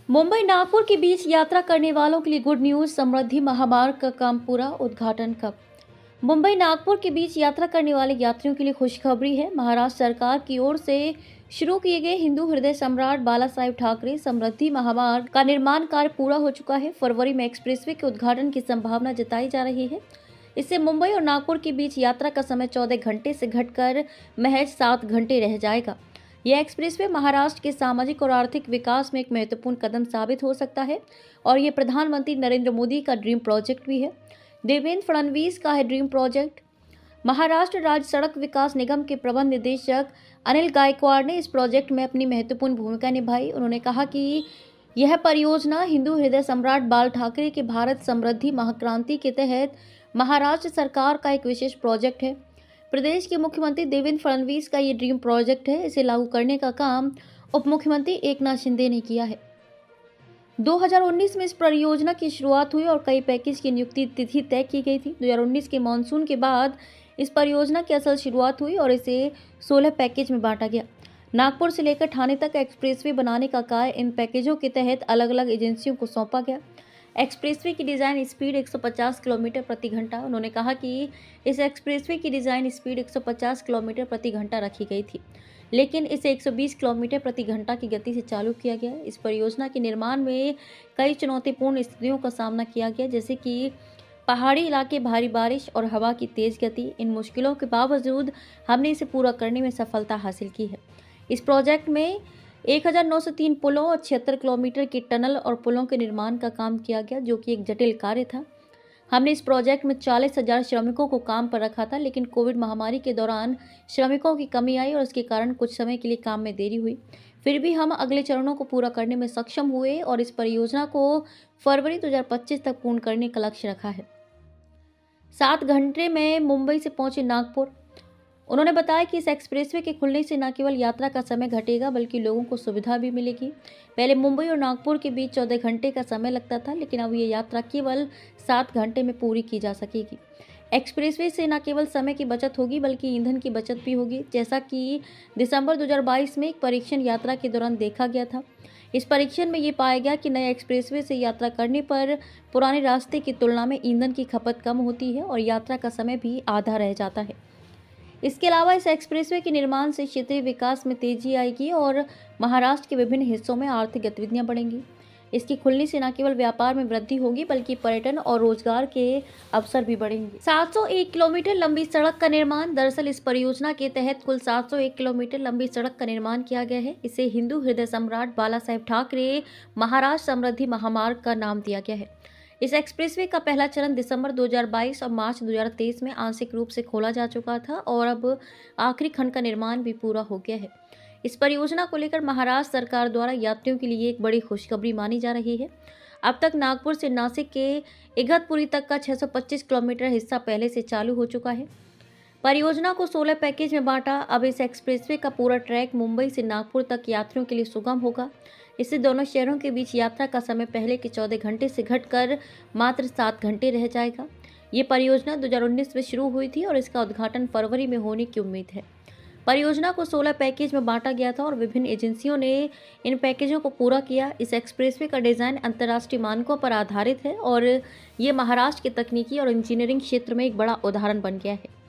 मुंबई नागपुर के बीच यात्रा करने वालों के लिए गुड न्यूज। समृद्धि महामार्ग का काम पूरा, उद्घाटन कब? मुंबई नागपुर के बीच यात्रा करने वाले यात्रियों के लिए खुशखबरी है। महाराष्ट्र सरकार की ओर से शुरू किए गए हिंदू हृदय सम्राट बाला साहेब ठाकरे समृद्धि महामार्ग का निर्माण कार्य पूरा हो चुका है। फरवरी में एक्सप्रेसवे के उद्घाटन की संभावना जताई जा रही है। इससे मुंबई और नागपुर के बीच यात्रा का समय 14 घंटे से घटकर महज 7 घंटे रह जाएगा। यह एक्सप्रेसवे महाराष्ट्र के सामाजिक और आर्थिक विकास में एक महत्वपूर्ण कदम साबित हो सकता है और ये प्रधानमंत्री नरेंद्र मोदी का ड्रीम प्रोजेक्ट भी है। देवेंद्र फडणवीस का है ड्रीम प्रोजेक्ट। महाराष्ट्र राज्य सड़क विकास निगम के प्रबंध निदेशक अनिल गायकवाड़ ने इस प्रोजेक्ट में अपनी महत्वपूर्ण भूमिका निभाई। उन्होंने कहा कि यह परियोजना हिंदू हृदय सम्राट बाल ठाकरे के भारत समृद्धि महाक्रांति के तहत महाराष्ट्र सरकार का एक विशेष प्रोजेक्ट है। प्रदेश के मुख्यमंत्री देवेंद्र फडणवीस का ये ड्रीम प्रोजेक्ट है। इसे लागू करने का काम उप मुख्यमंत्री एकनाथ शिंदे ने किया है। 2019 में इस परियोजना की शुरुआत हुई और कई पैकेज की नियुक्ति तिथि तय की गई थी। 2019 के मानसून के बाद इस परियोजना की असल शुरुआत हुई और इसे 16 पैकेज में बांटा गया। नागपुर से लेकर ठाणे तक एक्सप्रेसवे बनाने का कार्य इन पैकेजों के तहत अलग अलग एजेंसियों को सौंपा गया। एक्सप्रेसवे की डिज़ाइन स्पीड 150 किलोमीटर प्रति घंटा। उन्होंने कहा कि इस एक्सप्रेसवे की डिज़ाइन स्पीड 150 किलोमीटर प्रति घंटा रखी गई थी, लेकिन इसे 120 किलोमीटर प्रति घंटा की गति से चालू किया गया। इस परियोजना के निर्माण में कई चुनौतीपूर्ण स्थितियों का सामना किया गया, जैसे कि पहाड़ी इलाके, भारी बारिश और हवा की तेज़ गति। इन मुश्किलों के बावजूद हमने इसे पूरा करने में सफलता हासिल की है। इस प्रोजेक्ट में 1903 पुलों और 76 किलोमीटर की टनल और पुलों के निर्माण का काम किया गया, जो कि एक जटिल कार्य था। हमने इस प्रोजेक्ट में 40,000 श्रमिकों को काम पर रखा था, लेकिन कोविड महामारी के दौरान श्रमिकों की कमी आई और इसके कारण कुछ समय के लिए काम में देरी हुई। फिर भी हम अगले चरणों को पूरा करने में सक्षम हुए और इस परियोजना को फरवरी 2025 तक पूर्ण करने का लक्ष्य रखा है। 7 घंटे में मुंबई से पहुंचे नागपुर। उन्होंने बताया कि इस एक्सप्रेसवे के खुलने से न केवल यात्रा का समय घटेगा, बल्कि लोगों को सुविधा भी मिलेगी। पहले मुंबई और नागपुर के बीच 14 घंटे का समय लगता था, लेकिन अब ये यात्रा केवल 7 घंटे में पूरी की जा सकेगी। एक्सप्रेसवे से न केवल समय की बचत होगी, बल्कि ईंधन की बचत भी होगी, जैसा कि दिसंबर 2022 में एक परीक्षण यात्रा के दौरान देखा गया था। इस परीक्षण में ये पाया गया कि नए एक्सप्रेसवे से यात्रा करने पर पुराने रास्ते की तुलना में ईंधन की खपत कम होती है और यात्रा का समय भी आधा रह जाता है। इसके अलावा इस एक्सप्रेसवे के निर्माण से क्षेत्रीय विकास में तेजी आएगी और महाराष्ट्र के विभिन्न हिस्सों में आर्थिक गतिविधियां बढ़ेंगी। इसके खुलने से न केवल व्यापार में वृद्धि होगी, बल्कि पर्यटन और रोजगार के अवसर भी बढ़ेंगे। 701 किलोमीटर लंबी सड़क का निर्माण। दरअसल इस परियोजना के तहत कुल 701 किलोमीटर लंबी सड़क का निर्माण किया गया है। इसे हिंदू हृदय सम्राट बाला साहेब ठाकरे महाराष्ट्र समृद्धि महामार्ग का नाम दिया गया है। इस एक्सप्रेसवे का पहला चरण दिसंबर 2022 और मार्च 2023 में आंशिक रूप से खोला जा चुका था और अब आखिरी खंड का निर्माण भी पूरा हो गया है। इस परियोजना को लेकर महाराष्ट्र सरकार द्वारा यात्रियों के लिए एक बड़ी खुशखबरी मानी जा रही है। अब तक नागपुर से नासिक के इगतपुरी तक का 625 किलोमीटर हिस्सा पहले से चालू हो चुका है। परियोजना को 16 पैकेज में बांटा। अब इस एक्सप्रेसवे का पूरा ट्रैक मुंबई से नागपुर तक यात्रियों के लिए सुगम होगा। इससे दोनों शहरों के बीच यात्रा का समय पहले के 14 घंटे से घटकर मात्र 7 घंटे रह जाएगा। ये परियोजना 2019 में शुरू हुई थी और इसका उद्घाटन फरवरी में होने की उम्मीद है। परियोजना को 16 पैकेज में बांटा गया था और विभिन्न एजेंसियों ने इन पैकेजों को पूरा किया। इस एक्सप्रेसवे का डिज़ाइन अंतर्राष्ट्रीय मानकों पर आधारित है और ये महाराष्ट्र के तकनीकी और इंजीनियरिंग क्षेत्र में एक बड़ा उदाहरण बन गया है।